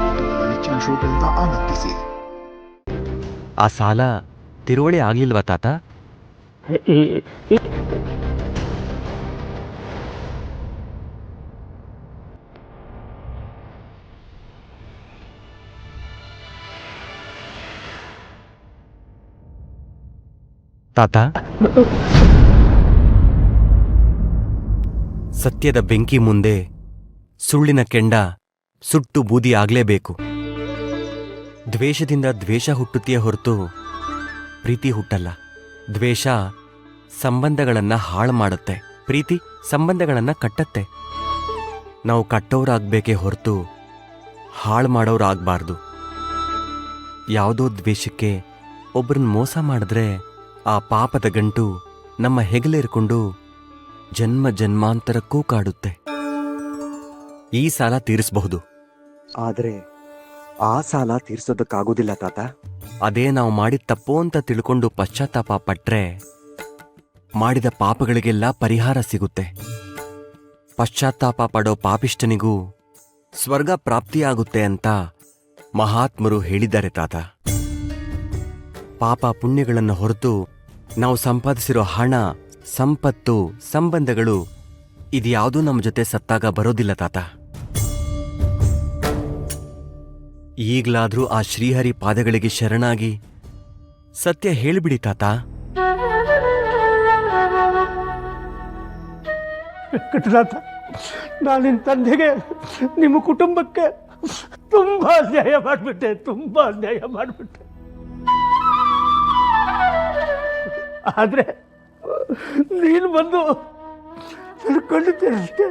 ಮಾಡಿ ನೆಚ್ಚಿನ ಶೋಗಳಿಂದ ಆನಂದಿಸಿ. ಆ ಸಾಲ ತಿರುವಳಿ ಆಗ್ಲಿಲ್ವಾ ತಾತ? ತಾತ, ಸತ್ಯದ ಬೆಂಕಿ ಮುಂದೆ ಸುಳ್ಳಿನ ಕೆಂಡ ಸುಟ್ಟು ಬೂದಿ ಆಗ್ಲೇಬೇಕು. ದ್ವೇಷದಿಂದ ದ್ವೇಷ ಹುಟ್ಟುತ್ತೆಯೇ ಹೊರತು ಪ್ರೀತಿ ಹುಟ್ಟಲ್ಲ. ದ್ವೇಷ ಸಂಬಂಧಗಳನ್ನ ಹಾಳು ಮಾಡುತ್ತೆ, ಪ್ರೀತಿ ಸಂಬಂಧಗಳನ್ನ ಕಟ್ಟತ್ತೆ. ನಾವು ಕಟ್ಟೋರಾಗ್ಬೇಕೇ ಹೊರತು ಹಾಳು ಮಾಡೋರಾಗಬಾರ್ದು. ಯಾವುದೋ ದ್ವೇಷಕ್ಕೆ ಒಬ್ಬರನ್ನ ಮೋಸ ಮಾಡಿದ್ರೆ ಆ ಪಾಪದ ಗಂಟು ನಮ್ಮ ಹೆಗಲೇರ್ಕೊಂಡು ಜನ್ಮ ಜನ್ಮಾಂತರಕ್ಕೂ ಕಾಡುತ್ತೆ. ಈ ಸಾಲ ತೀರಿಸಬಹುದು, ಆದ್ರೆ ಆ ಸಾಲ ತೀರ್ಸೋದಕ್ಕಾಗೋದಿಲ್ಲ ತಾತ. ಅದೇ ನಾವು ಮಾಡಿದ ತಪ್ಪು ಅಂತ ತಿಳ್ಕೊಂಡು ಪಶ್ಚಾತ್ತಾಪ ಪಟ್ರೆ ಮಾಡಿದ ಪಾಪಗಳಿಗೆಲ್ಲ ಪರಿಹಾರ ಸಿಗುತ್ತೆ. ಪಶ್ಚಾತ್ತಾಪ ಪಡೋ ಪಾಪಿಷ್ಠನಿಗೂ ಸ್ವರ್ಗ ಪ್ರಾಪ್ತಿಯಾಗುತ್ತೆ ಅಂತ ಮಹಾತ್ಮರು ಹೇಳಿದ್ದಾರೆ ತಾತ. ಪಾಪ ಪುಣ್ಯಗಳನ್ನು ಹೊರತು ನಾವು ಸಂಪಾದಿಸಿರೋ ಹಣ, ಸಂಪತ್ತು, ಸಂಬಂಧಗಳು ಇದ್ಯಾವುದೂ ನಮ್ಮ ಜೊತೆ ಸತ್ತಾಗ ಬರೋದಿಲ್ಲ ತಾತ. ಈಗ್ಲಾದ್ರೂ ಆ ಶ್ರೀಹರಿ ಪಾದಗಳಿಗೆ ಶರಣಾಗಿ ಸತ್ಯ ಹೇಳಿಬಿಡಿ ತಾತ. ವೆಂಕಟನಾಥ, ನಾನು ನಿನ್ನ ತಂದೆಗೆ, ನಿಮ್ಮ ಕುಟುಂಬಕ್ಕೆ ತುಂಬಾ ಅನ್ಯಾಯ ಮಾಡಿಬಿಟ್ಟೆ. ಆದ್ರೆ ನೀನು ಬಂದು ನನ್ನ ಕಣ್ಣು ತೆರೆಸಿದೆ.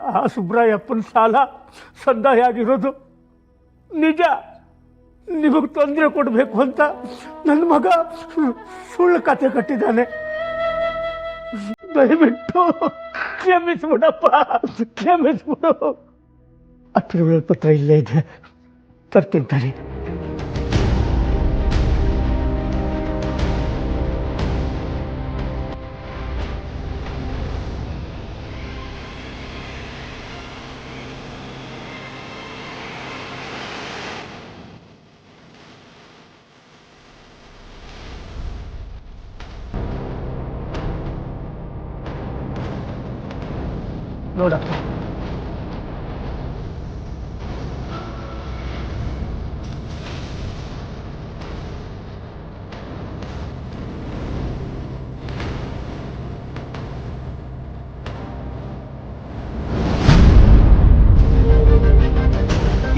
ಆ ಸುಬ್ರಾಯಪ್ಪನ ಸಾಲ ಸಂದಾಯ ಆಗಿರೋದು ನಿಜ. ನಿಮಗೆ ತೊಂದರೆ ಕೊಡಬೇಕು ಅಂತ ನನ್ನ ಮಗ ಸುಳ್ಳು ಕತೆ ಕಟ್ಟಿದ್ದಾನೆ. ದಯವಿಟ್ಟು ಕ್ಷಮಿಸ್ಬಿಡಪ್ಪ, ಕ್ಷಮಿಸ್ಬಿಡು. ಅದ್ರ ಪತ್ರ ಇಲ್ಲೇ ಇದೆ, ತರ್ತಿಂತಾನೆ. ನೋಡಪ್ಪ,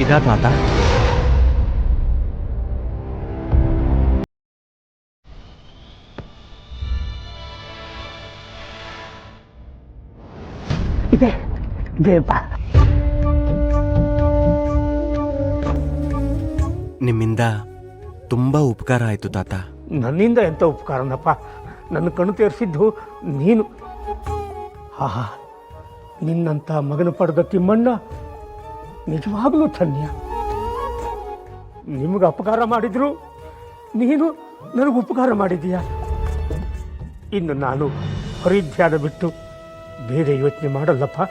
ಇದಾ ತಾತ? ಇದೆ ದೇವ. ನಿಮ್ಮಿಂದ ತುಂಬಾ ಉಪಕಾರ ಆಯ್ತು ತಾತ. ನನ್ನಿಂದ ಎಂಥ ಉಪಕಾರನಪ್ಪ? ನನ್ನ ಕಣ್ಣು ತೇರಿಸಿದ್ದು ನೀನು. ಆಹಾ, ನಿನ್ನಂಥ ಮಗನ ಪಡೆದ ತಿಮ್ಮಣ್ಣ ನಿಜವಾಗ್ಲೂ ಧನ್ಯ. ನಿಮಗೆ ಅಪಕಾರ ಮಾಡಿದ್ರು ನೀನು ನನಗೆ ಉಪಕಾರ ಮಾಡಿದೀಯ. ಇನ್ನು ನಾನು ಹರಿಧ್ಯಾನ ಬಿಟ್ಟು ಬೇರೆ ಯೋಚನೆ ಮಾಡಲ್ಲಪ್ಪ.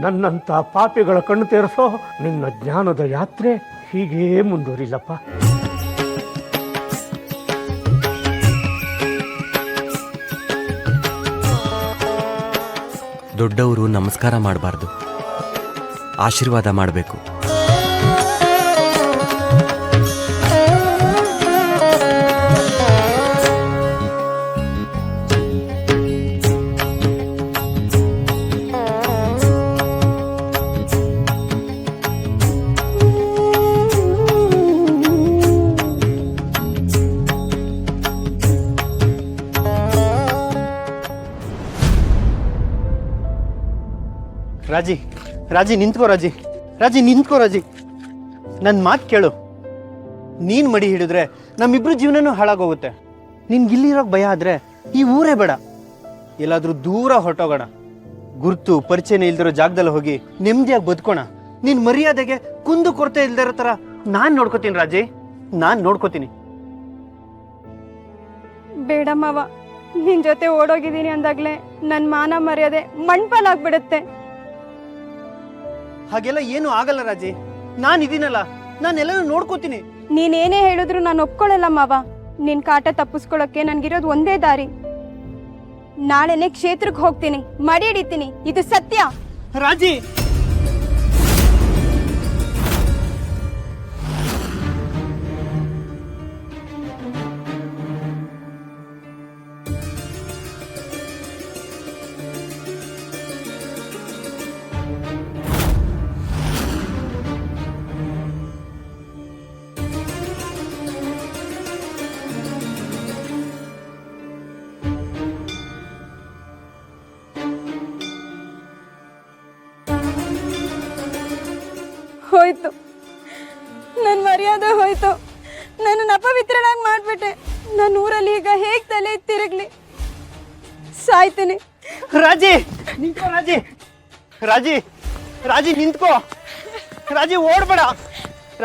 ನನ್ನಂಥ ಪಾಪಿಗಳ ಕಣ್ಣು ತೇರಿಸೋ ನಿನ್ನ ಜ್ಞಾನದ ಯಾತ್ರೆ ಹೀಗೇ ಮುಂದುವರಿಲ್ಲಪ್ಪ. ದೊಡ್ಡವರು ನಮಸ್ಕಾರ ಮಾಡಬಾರ್ದು, ಆಶೀರ್ವಾದ ಮಾಡಬೇಕು. ರಾಜಿ, ರಾಜಿ ನಿಂತ್ಕೋ. ರಾಜಿ ನಿಂತ್ಕೋ. ನನ್ನ ಮಾತು ಕೇಳು. ನೀನು ಮಡಿ ಹಿಡಿದ್ರೆ ನಮ್ಮಿಬ್ರು ಜೀವನನೂ ಹಾಳಾಗೋಗುತ್ತೆ. ನಿನ್ಗಿಲ್ಲಿರೋಕೆ ಭಯ ಆದ್ರೆ ಈ ಊರೇ ಬೇಡ, ಎಲ್ಲಾದ್ರೂ ದೂರ ಹೊರಟೋಗೋಣ. ಗುರ್ತು ಪರಿಚಯನೇ ಇಲ್ದಿರೋ ಜಾಗದಲ್ಲಿ ಹೋಗಿ ನೆಮ್ಮದಿಯಾಗಿ ಬದುಕೋಣ. ನಿನ್ ಮರ್ಯಾದೆಗೆ ಕುಂದು ಕೊರತೆ ಇಲ್ದಿರೋ ಥರ ನಾನು ನೋಡ್ಕೋತೀನಿ ರಾಜಿ, ನಾನು ನೋಡ್ಕೋತೀನಿ. ಬೇಡ ಮಾವ, ನಿನ್ ಜೊತೆ ಓಡೋಗಿದ್ದೀನಿ ಅಂದಾಗ್ಲೇ ನನ್ನ ಮಾನ ಮರ್ಯಾದೆ ಮಣ್ಪಾಲಾಗ್ಬಿಡುತ್ತೆ. ಹಾಗೆಲ್ಲ ಏನು ಆಗಲ್ಲ ರಾಜಿ. ನಾನು ಇದೀನಲ್ಲ, ನಾನೆಲ್ಲನೂ ನೋಡ್ಕೋತೀನಿ. ನೀನೇನೇ ಹೇಳಿದ್ರು ನಾನು ಒಪ್ಕೊಳ್ಳಲ್ಲ ಮಾವ. ನಿನ್ ಕಾಟ ತಪ್ಪಿಸ್ಕೊಳಕ್ಕೆ ನನ್ಗಿರೋದು ಒಂದೇ ದಾರಿ. ನಾಳೆನೆ ಕ್ಷೇತ್ರಕ್ಕೆ ಹೋಗ್ತೀನಿ, ಮಡಿ ಹಿಡಿತೀನಿ, ಇದು ಸತ್ಯ. ರಾಜಿ, ಹೋಯ್ತು, ನನ್ನ ಮರ್ಯಾದೆ ಹೋಯ್ತು. ನನ್ನ ಅಪವಿತ್ರನಾಗಿ ಮಾಡ್ಬಿಟ್ಟೆ. ನನ್ನ ಊರಲ್ಲಿ ಈಗ ಹೇಗ್ ತಲೆ ತಿರುಗ್ಲಿ? ಸಾಯ್ತೀನಿ. ರಾಜಿ ನಿಂತ್ಕೋ. ರಾಜಿ, ರಾಜಿ, ರಾಜಿ ನಿಂತ್ಕೋ. ರಾಜಿ ಓಡ್ಬೇಡ.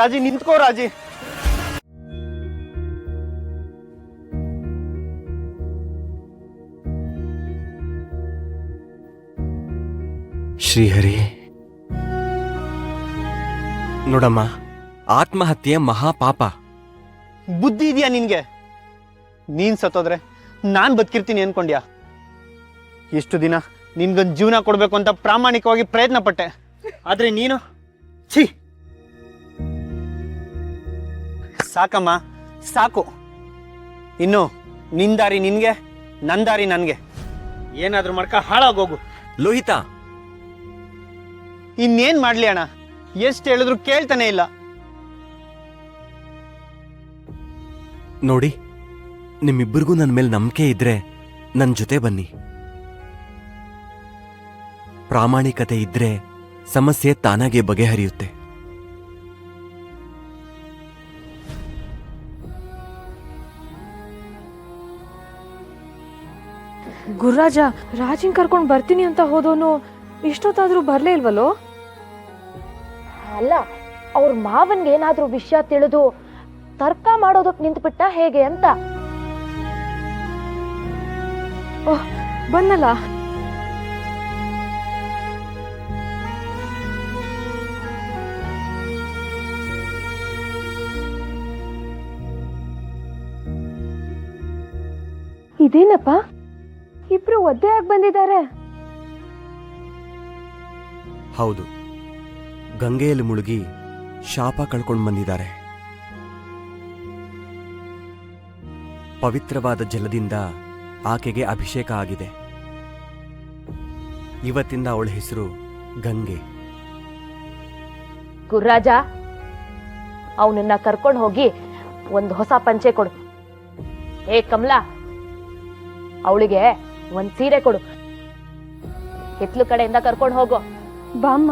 ರಾಜಿ ನಿಂತ್ಕೋ. ರಾಜಿ, ಶ್ರೀಹರಿ, ನೋಡಮ್ಮ, ಆತ್ಮಹತ್ಯೆ ಮಹಾಪಾಪ. ಬುದ್ಧಿ ಇದೆಯಾ ನಿನ್ಗೆ? ನೀನ್ ಸತ್ತೋದ್ರೆ ನಾನ್ ಬದುಕಿರ್ತೀನಿ ಅನ್ಕೊಂಡ್ಯಾ? ಎಷ್ಟು ದಿನ ನಿನ್ಗೊಂದು ಜೀವನ ಕೊಡ್ಬೇಕು ಅಂತ ಪ್ರಾಮಾಣಿಕವಾಗಿ ಪ್ರಯತ್ನ ಪಟ್ಟೆ. ಆದ್ರೆ ನೀನು ಛೀ, ಸಾಕಮ್ಮ, ಸಾಕು. ಇನ್ನು ನಿನ್ ದಾರಿ ನಿನ್ಗೆ, ನನ್ ದಾರಿ ನನ್ಗೆ. ಏನಾದ್ರೂ ಮಾಡ್ಕ ಹಾಳಾಗೋಗು. ಲೋಹಿತ, ಇನ್ನೇನ್ ಮಾಡ್ಲಿ ಅಣ್ಣ? ಎಷ್ಟು ಹೇಳಿದ್ರು ಕೇಳ್ತಾನೆ ಇಲ್ಲ. ನೋಡಿ, ನಿಮ್ಮಿಬ್ಬರಿಗೂ ನನ್ನ ಮೇಲೆ ನಂಬಿಕೆ ಇದ್ರೆ ನನ್ನ ಜೊತೆ ಬನ್ನಿ. ಪ್ರಾಮಾಣಿಕತೆ ಇದ್ರೆ ಸಮಸ್ಯೆ ತಾನಾಗೆ ಬಗೆಹರಿಯುತ್ತೆ. ಗುರುರಾಜ, ರಾಜಿನ್ ಕರ್ಕೊಂಡು ಬರ್ತೀನಿ ಅಂತ ಹೋದವನು ಇಷ್ಟೊತ್ತಾದ್ರೂ ಬರ್ಲೇ ಇಲ್ವಲ್ಲೋ? ಅಲ್ಲ, ಅವ್ರ ಮಾವನ್ಗೆ ಏನಾದ್ರೂ ವಿಷಯ ತಿಳಿದು ತರ್ಕ ಮಾಡೋದಕ್ ನಿಂತ್ಬಿಟ್ಟ ಹೇಗೆ ಅಂತ. ಓಹ್, ಬಂದಲ್ಲ. ಇದೇನಪ್ಪ, ಇಬ್ರು ಒದ್ದೆ ಆಗಿ ಬಂದಿದ್ದಾರೆ. ಹೌದು, ಗಂಗೆಯಲ್ಲಿ ಮುಳುಗಿ ಶಾಪ ಕಳ್ಕೊಂಡು ಬಂದಿದ್ದಾರೆ. ಪವಿತ್ರವಾದ ಜಲದಿಂದ ಆಕೆಗೆ ಅಭಿಷೇಕ ಆಗಿದೆ. ಇವತ್ತಿಂದ ಅವಳ ಹೆಸರು ಗಂಗೆ. ಗುರುರಾಜ, ಅವನನ್ನ ಕರ್ಕೊಂಡು ಹೋಗಿ ಒಂದು ಹೊಸ ಪಂಚೆ ಕೊಡು. ಏ ಕಮಲಾ, ಅವಳಿಗೆ ಒಂದ್ ಸೀರೆ ಕೊಡು. ಹಿತ್ಲು ಕಡೆಯಿಂದ ಕರ್ಕೊಂಡು ಹೋಗೋ. ಬಾಮ್ಮ.